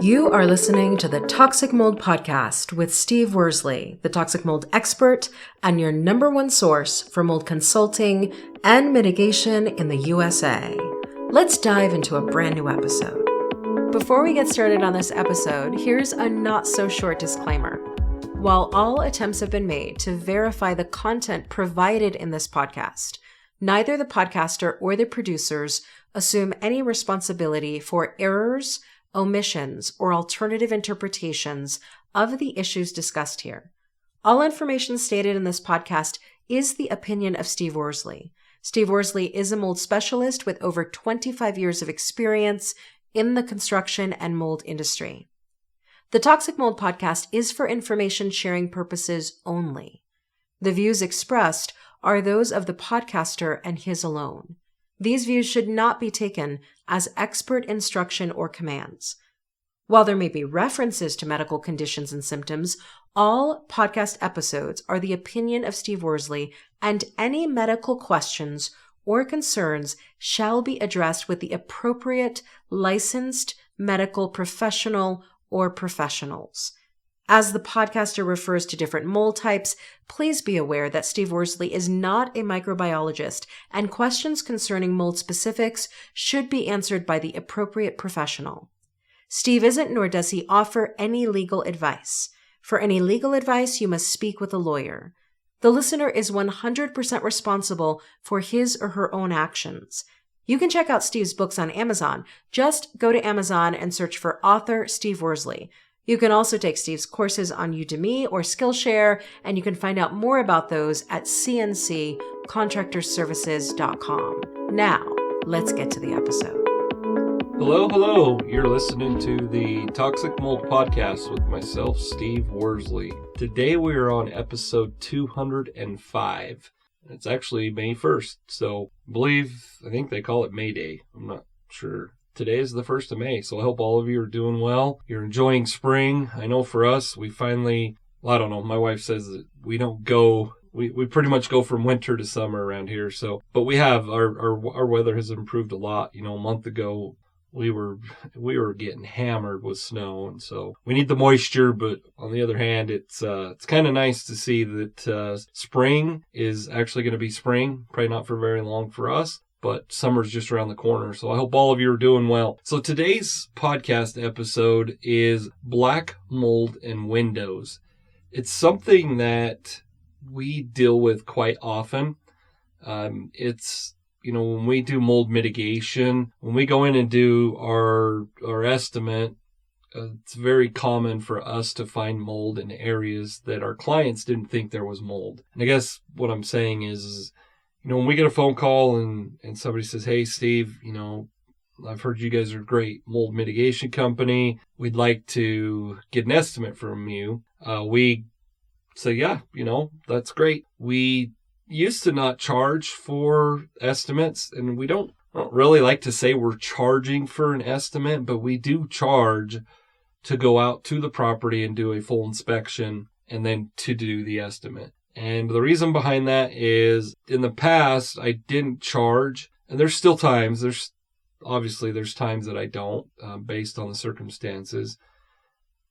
You are listening to the Toxic Mold Podcast with Steve Worsley, the toxic mold expert and your number one source for mold consulting and mitigation in the USA. Let's dive into a brand new episode. Before we get started on this episode, here's a not so short disclaimer. While all attempts have been made to verify the content provided in this podcast, neither the podcaster or the producers assume any responsibility for errors, omissions, or alternative interpretations of the issues discussed here. All information stated in this podcast is the opinion of Steve Worsley. Steve Worsley is a mold specialist with over 25 years of experience in the construction and mold industry. The Toxic Mold Podcast is for information sharing purposes only. The views expressed are those of the podcaster and his alone. These views should not be taken as expert instruction or commands. While there may be references to medical conditions and symptoms, all podcast episodes are the opinion of Steve Worsley, and any medical questions or concerns shall be addressed with the appropriate licensed medical professional or professionals. As the podcaster refers to different mold types, please be aware that Steve Worsley is not a microbiologist, and questions concerning mold specifics should be answered by the appropriate professional. Steve isn't, nor does he offer any legal advice. For any legal advice, you must speak with a lawyer. The listener is 100% responsible for his or her own actions. You can check out Steve's books on Amazon. Just go to Amazon and search for author Steve Worsley. You can also take Steve's courses on Udemy or Skillshare, and you can find out more about those at cnccontractorservices.com. Now, let's get to the episode. Hello. You're listening to the Toxic Mold Podcast with myself, Steve Worsley. Today we are on episode 205. It's actually May 1st, so I think they call it May Day. I'm not sure. Today is the 1st of May, so I hope all of you are doing well. You're enjoying spring. I know for us, I don't know, my wife says that we don't go, we pretty much go from winter to summer around here, but we have, our weather has improved a lot. A month ago, we were getting hammered with snow, and so we need the moisture, but on the other hand, it's kind of nice to see that spring is actually going to be spring, probably not for very long for us. But summer's just around the corner, so I hope all of you are doing well. So today's podcast episode is black mold and windows. It's something that we deal with quite often. It's, when we do mold mitigation, when we go in and do our estimate, it's very common for us to find mold in areas that our clients didn't think there was mold. And I guess what I'm saying is when we get a phone call and somebody says, "Hey, Steve, I've heard you guys are a great mold mitigation company. We'd like to get an estimate from you." We say, "Yeah, that's great." We used to not charge for estimates, and I don't really like to say we're charging for an estimate, but we do charge to go out to the property and do a full inspection and then to do the estimate. And the reason behind that is in the past, I didn't charge, and there's still times, there's times that I don't, based on the circumstances.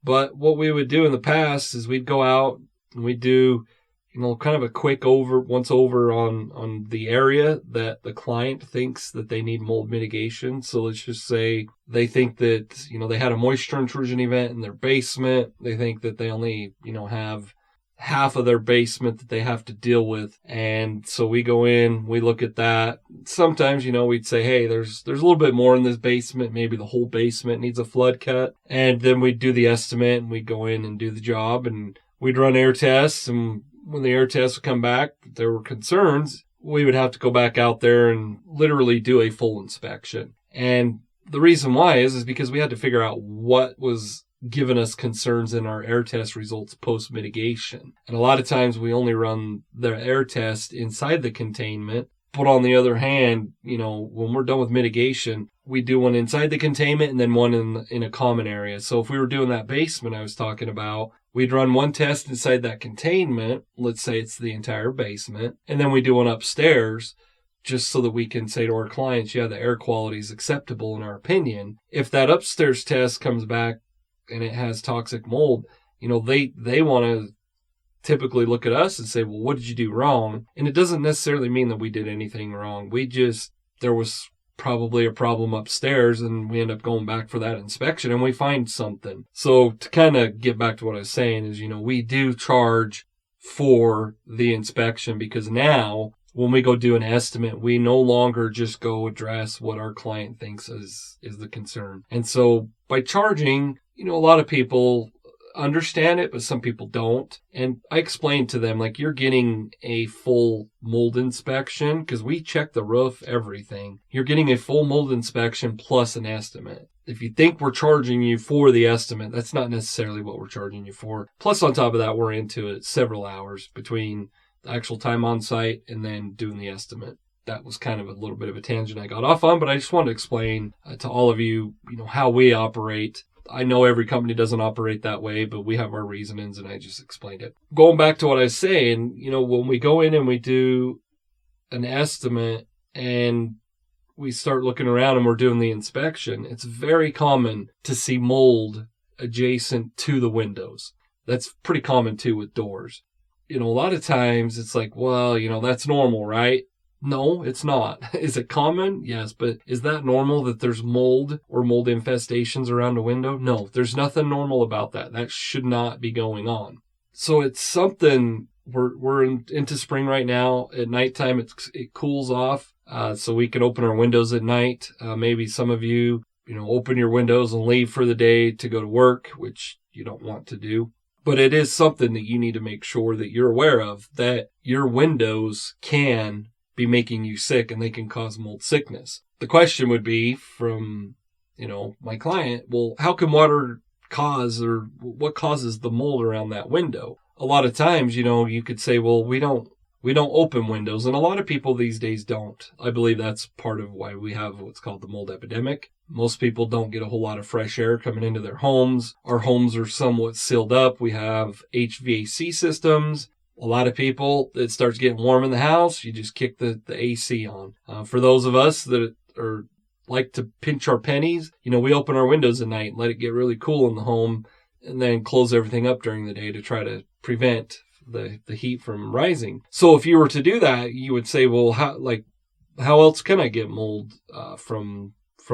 But what we would do in the past is we'd go out and we'd do, kind of a quick once over on the area that the client thinks that they need mold mitigation. So let's just say they think that, they had a moisture intrusion event in their basement. They think that they only, have half of their basement that they have to deal with. And so we go in, we look at that. Sometimes, we'd say, "Hey, there's a little bit more in this basement. Maybe the whole basement needs a flood cut." And then we'd do the estimate and we'd go in and do the job, and we'd run air tests. And when the air tests would come back, if there were concerns, we would have to go back out there and literally do a full inspection. And the reason why is because we had to figure out what was given us concerns in our air test results post-mitigation. And a lot of times we only run the air test inside the containment. But on the other hand, when we're done with mitigation, we do one inside the containment and then one in a common area. So if we were doing that basement I was talking about, we'd run one test inside that containment. Let's say it's the entire basement. And then we do one upstairs just so that we can say to our clients, yeah, the air quality is acceptable in our opinion. If that upstairs test comes back and it has toxic mold, they want to typically look at us and say, well, what did you do wrong? And it doesn't necessarily mean that we did anything wrong. There was probably a problem upstairs, and we end up going back for that inspection and we find something. So to kind of get back to what I was saying is, we do charge for the inspection, because now when we go do an estimate, we no longer just go address what our client thinks is the concern. And so by charging, a lot of people understand it, but some people don't. And I explained to them, like, you're getting a full mold inspection, because we check the roof, everything. You're getting a full mold inspection plus an estimate. If you think we're charging you for the estimate, that's not necessarily what we're charging you for. Plus, on top of that, we're into it several hours between the actual time on site and then doing the estimate. That was kind of a little bit of a tangent I got off on, but I just wanted to explain to all of you, how we operate. I know every company doesn't operate that way, but we have our reasonings, and I just explained it. Going back to what I was saying, when we go in and we do an estimate and we start looking around and we're doing the inspection, it's very common to see mold adjacent to the windows. That's pretty common too with doors. A lot of times it's like, well, that's normal, right? No, it's not. Is it common? Yes, but is that normal that there's mold or mold infestations around a window? No, there's nothing normal about that. That should not be going on. So it's something, we're into spring right now. At nighttime, it cools off, so we can open our windows at night. Maybe some of you, open your windows and leave for the day to go to work, which you don't want to do. But it is something that you need to make sure that you're aware of, that your windows can be making you sick and they can cause mold sickness. The question would be from, my client, well, how can water cause, or what causes the mold around that window? A lot of times, you could say, well, we don't open windows, and a lot of people these days don't. I believe that's part of why we have what's called the mold epidemic. Most people don't get a whole lot of fresh air coming into their homes. Our homes are somewhat sealed up. We have HVAC systems. A lot of people, it starts getting warm in the house, you just kick the AC on. For those of us that like to pinch our pennies, we open our windows at night and let it get really cool in the home, and then close everything up during the day to try to prevent the heat from rising. So if you were to do that, you would say, well, how else can I get mold from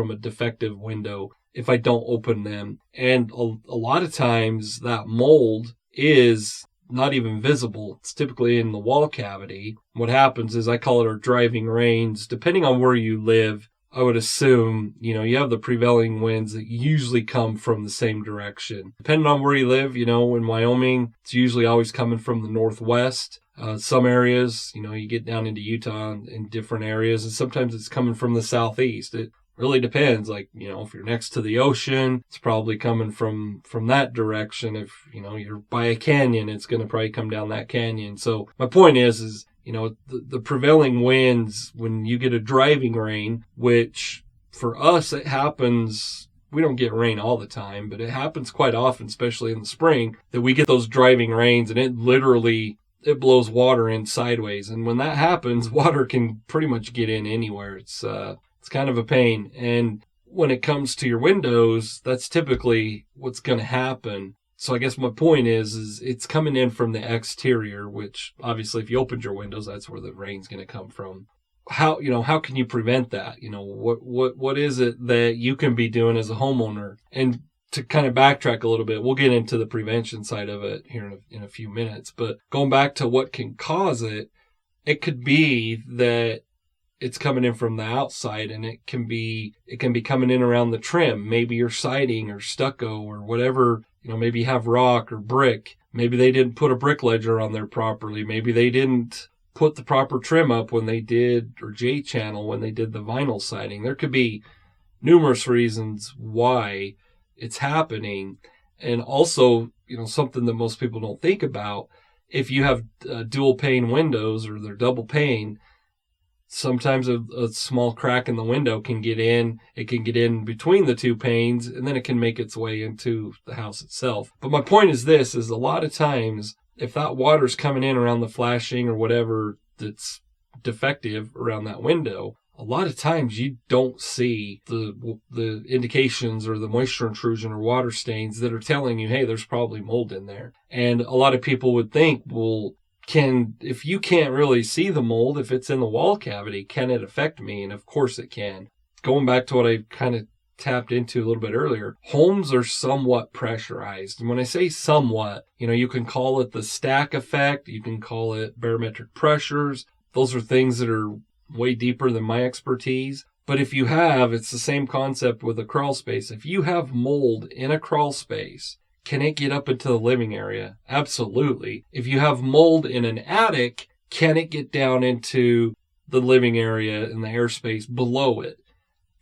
a defective window if I don't open them? And a lot of times that mold is not even visible. It's typically in the wall cavity. What happens is, I call it our driving rains. Depending on where you live, I would assume, you have the prevailing winds that usually come from the same direction. Depending on where you live, in Wyoming, it's usually always coming from the northwest. Some areas, you get down into Utah in different areas, and sometimes it's coming from the southeast. It really depends. Like, if you're next to the ocean, it's probably coming from that direction. If, you're by a canyon, it's going to probably come down that canyon. So my point is, the prevailing winds, when you get a driving rain, which for us, it happens, we don't get rain all the time, but it happens quite often, especially in the spring, that we get those driving rains, and it blows water in sideways. And when that happens, water can pretty much get in anywhere. It's kind of a pain. And when it comes to your windows, that's typically what's going to happen. So I guess my point is it's coming in from the exterior, which obviously if you opened your windows, that's where the rain's going to come from. How can you prevent that? What is it that you can be doing as a homeowner? And to kind of backtrack a little bit, we'll get into the prevention side of it here in a few minutes. But going back to what can cause it, it could be that it's coming in from the outside, and it can be coming in around the trim. Maybe your siding or stucco or whatever, maybe you have rock or brick. Maybe they didn't put a brick ledger on there properly. Maybe they didn't put the proper trim up when they did, or J-channel when they did the vinyl siding. There could be numerous reasons why it's happening. And also, something that most people don't think about, if you have dual pane windows or they're double pane, sometimes a small crack in the window can get in. It can get in between the two panes, and then it can make its way into the house itself. But my point is this, is a lot of times, if that water's coming in around the flashing or whatever that's defective around that window, a lot of times you don't see the indications or the moisture intrusion or water stains that are telling you, hey, there's probably mold in there. And a lot of people would think, well, if you can't really see the mold, if it's in the wall cavity, can it affect me? And of course it can. Going back to what I kind of tapped into a little bit earlier, homes are somewhat pressurized. And when I say somewhat, you can call it the stack effect. You can call it barometric pressures. Those are things that are way deeper than my expertise. But if it's the same concept with a crawl space. If you have mold in a crawl space, can it get up into the living area? Absolutely. If you have mold in an attic, can it get down into the living area and the airspace below it?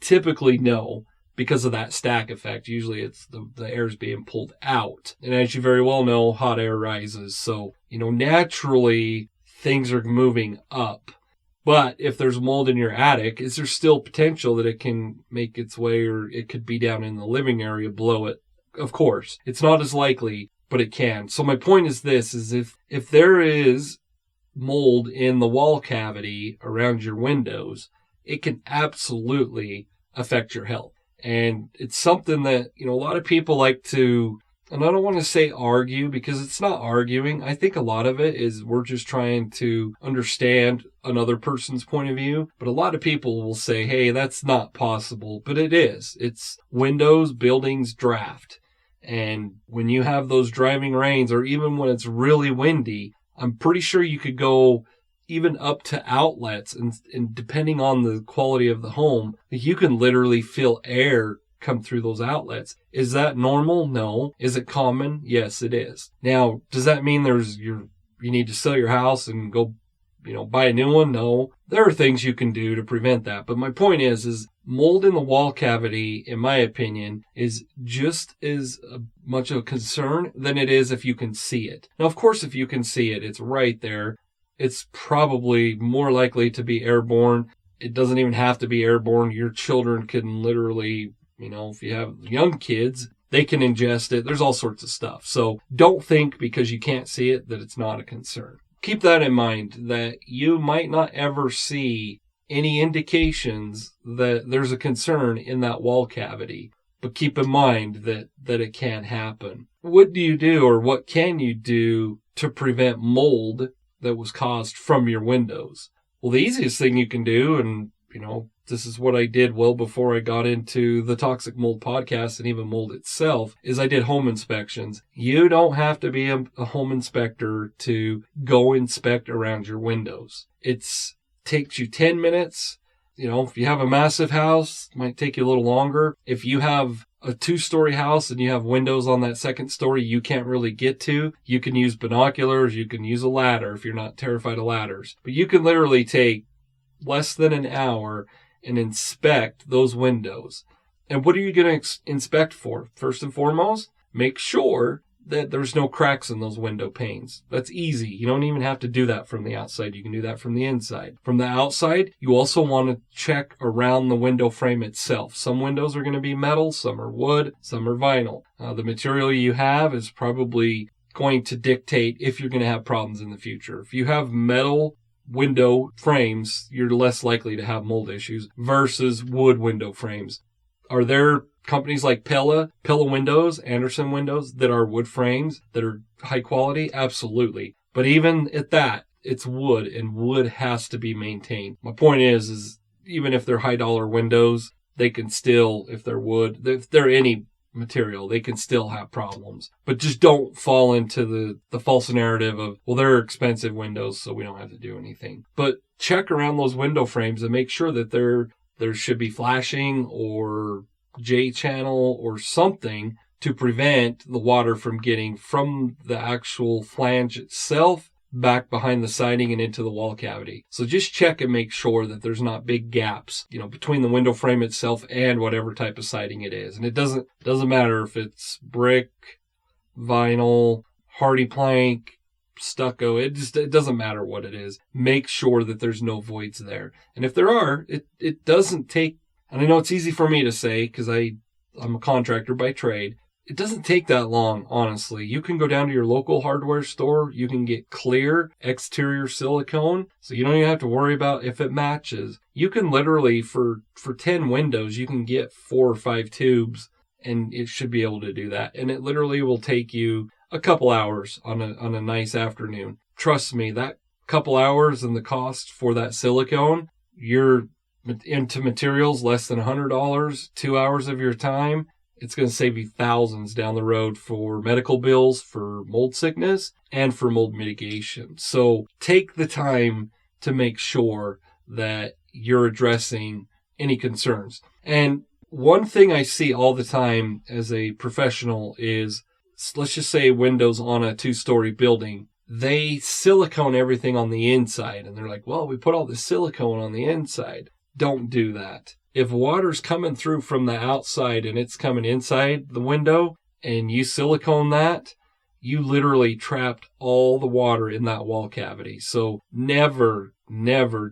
Typically, no, because of that stack effect. Usually it's the air is being pulled out. And as you very well know, hot air rises. So, naturally things are moving up. But if there's mold in your attic, is there still potential that it can make its way, or it could be down in the living area below it? Of course. It's not as likely, but it can. So my point is this, is if there is mold in the wall cavity around your windows, it can absolutely affect your health. And it's something that, a lot of people like to, and I don't want to say argue, because it's not arguing. I think a lot of it is we're just trying to understand another person's point of view. But a lot of people will say, hey, that's not possible. But it is. It's windows, buildings, draft. And when you have those driving rains, or even when it's really windy, I'm pretty sure you could go even up to outlets. And depending on the quality of the home, you can literally feel air come through those outlets. Is that normal? No. Is it common? Yes, it is. Now, does that mean you need to sell your house and go, buy a new one? No. There are things you can do to prevent that. But my point is mold in the wall cavity, in my opinion, is just as much of a concern than it is if you can see it. Now, of course, if you can see it, it's right there. It's probably more likely to be airborne. It doesn't even have to be airborne. Your children can literally, if you have young kids, they can ingest it. There's all sorts of stuff. So don't think because you can't see it that it's not a concern. Keep that in mind, that you might not ever see any indications that there's a concern in that wall cavity. But keep in mind that it can happen. What do you do, or what can you do to prevent mold that was caused from your windows? Well, the easiest thing you can do, and this is what I did well before I got into the Toxic Mold podcast and even mold itself, is I did home inspections. You don't have to be a home inspector to go inspect around your windows. It takes you 10 minutes. If you have a massive house, it might take you a little longer. If you have a 2-story house and you have windows on that second story you can't really get to, you can use binoculars, you can use a ladder if you're not terrified of ladders. But you can literally take less than an hour and inspect those windows. And what are you going to inspect for? First and foremost, make sure that there's no cracks in those window panes. That's easy. You don't even have to do that from the outside. You can do that from the inside. From the outside, you also want to check around the window frame itself. Some windows are going to be metal, some are wood, some are vinyl. The material you have is probably going to dictate if you're going to have problems in the future. If you have metal window frames, you're less likely to have mold issues versus wood window frames. Are there companies like Pella Windows, Andersen Windows that are wood frames that are high quality? Absolutely. But even at that, it's wood, and wood has to be maintained. My point is even if they're high dollar windows, they can still, if they're wood, if they're any material, they can still have problems. But just don't fall into the false narrative of, well, they're expensive windows, so we don't have to do anything. But check around those window frames and make sure that there should be flashing or J-channel or something to prevent the water from getting from the actual flange itself back behind the siding and into the wall cavity. So just check and make sure that there's not big gaps, between the window frame itself and whatever type of siding it is. And it doesn't matter if it's brick, vinyl, hardy plank, stucco. It doesn't matter what it is. Make sure that there's no voids there. And if there are, it doesn't take, and I know it's easy for me to say because I'm a contractor by trade, it doesn't take that long, honestly. You can go down to your local hardware store. You can get clear exterior silicone, so you don't even have to worry about if it matches. You can literally, for 10 windows, you can get 4 or 5 tubes, and it should be able to do that. And it literally will take you a couple hours on a nice afternoon. Trust me, that couple hours and the cost for that silicone, you're into materials less than $100, 2 hours of your time. It's going to save you thousands down the road for medical bills, for mold sickness, and for mold mitigation. So take the time to make sure that you're addressing any concerns. And one thing I see all the time as a professional is, let's just say windows on a 2-story building. They silicone everything on the inside. And they're like, well, we put all this silicone on the inside. Don't do that. If water's coming through from the outside and it's coming inside the window and you silicone that, you literally trapped all the water in that wall cavity. So never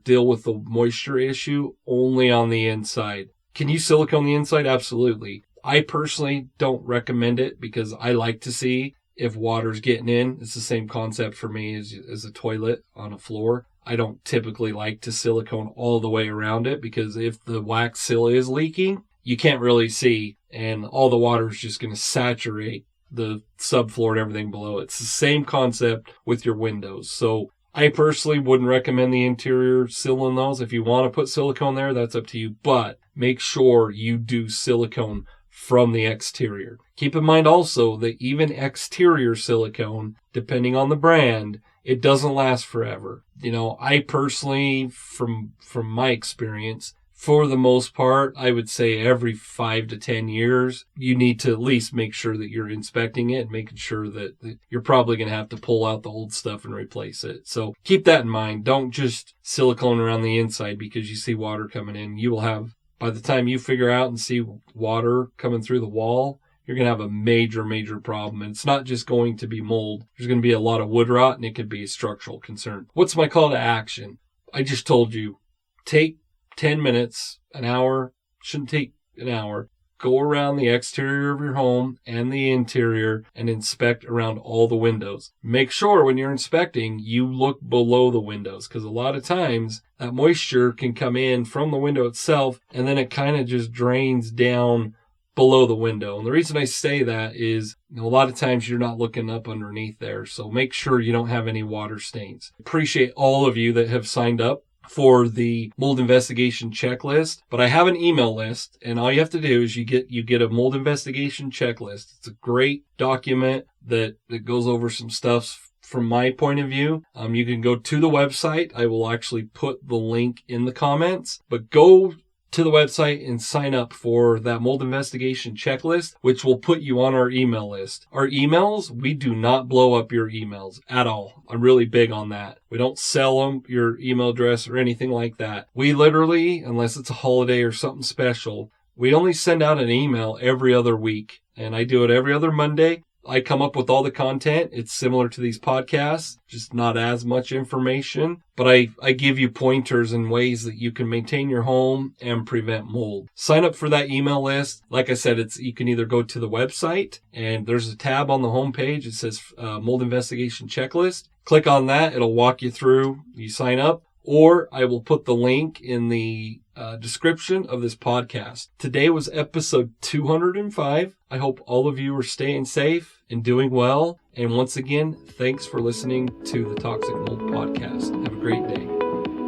deal with the moisture issue only on the inside. Can you silicone the inside? Absolutely. I personally don't recommend it because I like to see if water's getting in. It's the same concept for me as a toilet on a floor. I don't typically like to silicone all the way around it because if the wax seal is leaking, you can't really see, and all the water is just going to saturate the subfloor and everything below. It's the same concept with your windows. So I personally wouldn't recommend the interior seal in those. If you want to put silicone there, that's up to you, but make sure you do silicone from the exterior. Keep in mind also that even exterior silicone, depending on the brand, it doesn't last forever. You know, I personally, from my experience, for the most part, I would say every 5 to 10 years, you need to at least make sure that you're inspecting it and making sure that you're probably going to have to pull out the old stuff and replace it. So keep that in mind. Don't just silicone around the inside because you see water coming in. You will have, by the time you figure out and see water coming through the wall, you're going to have a major problem. And it's not just going to be mold. There's going to be a lot of wood rot, and it could be a structural concern. What's my call to action? I just told you, take 10 minutes, an hour, shouldn't take an hour. Go around the exterior of your home and the interior and inspect around all the windows. Make sure when you're inspecting, you look below the windows, because a lot of times that moisture can come in from the window itself, and then it kind of just drains down below the window. And the reason I say that is, a lot of times you're not looking up underneath there. So make sure you don't have any water stains. Appreciate all of you that have signed up for the mold investigation checklist, but I have an email list, and all you have to do is you get a mold investigation checklist. It's a great document that goes over some stuff from my point of view. You can go to the website. I will actually put the link in the comments, but go to the website and sign up for that mold investigation checklist, which will put you on our email list. Our emails, we do not blow up your emails at all. I'm really big on that. We don't sell them, your email address or anything like that. We literally, unless it's a holiday or something special, we only send out an email every other week. And I do it every other Monday. I come up with all the content. It's similar to these podcasts, just not as much information. But I give you pointers and ways that you can maintain your home and prevent mold. Sign up for that email list. Like I said, you can either go to the website and there's a tab on the homepage. It says Mold Investigation Checklist. Click on that. It'll walk you through. You sign up. Or I will put the link in the description of this podcast. Today was episode 205. I hope all of you are staying safe and doing well. And once again, thanks for listening to the Toxic Mold Podcast. Have a great day.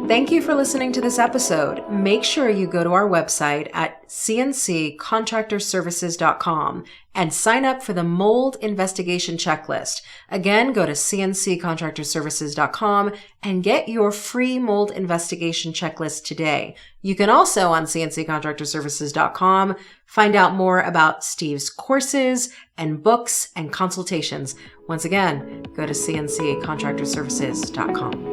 Thank you for listening to this episode. Make sure you go to our website at cnccontractorservices.com and sign up for the mold investigation checklist. Again, go to cnccontractorservices.com and get your free mold investigation checklist today. You can also on cnccontractorservices.com find out more about Steve's courses and books and consultations. Once again, go to cnccontractorservices.com.